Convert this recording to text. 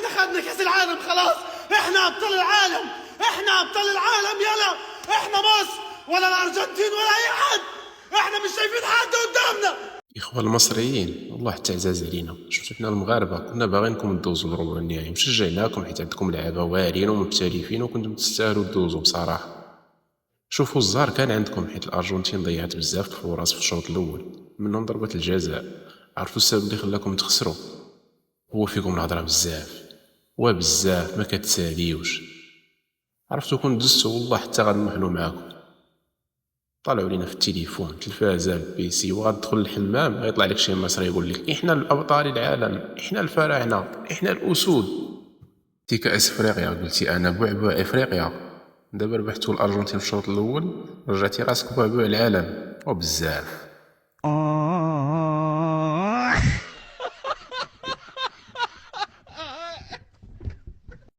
احنا خدنا كاس العالم خلاص، احنا ابطال العالم، احنا ابطال العالم. يلا احنا مصر ولا الارجنتين ولا اي حد، احنا مش شايفين حد قدامنا. اخوان المصريين والله حتى عزاز علينا، شفتوا حنا المغاربه كنا باغيينكم تدوزوا لربع النهائي وشجعناكم حيت عندكم لعابه واعرين ومحترفين وكنتم تستاهلوا تدوزوا بصراحه. شوفوا الزهر كان عندكم حيت الارجنتين ضيعت بزاف الفرص في الشوط الاول، منهم ضربه الجزاء. عرفتوا السبب اللي خلاكم تخسروا؟ هو فيكم الهضره بزاف وبزاف ما كتساليوش. عرفتوا كون دزتوا والله حتى غنمحلوا معاكم. طلعوا لينا في التليفون التلفازه البيسي وغتدخل الحمام غيطلع لك شي مصري يقول لك احنا الابطال العالم، احنا الفراعنه، احنا الاسود. تي كاس افريقيا قلتي انا بعبع افريقيا، دابا ربحتوا الارجنتين في الشوط الاول رجعتي راسك بعبع العالم وبزاف.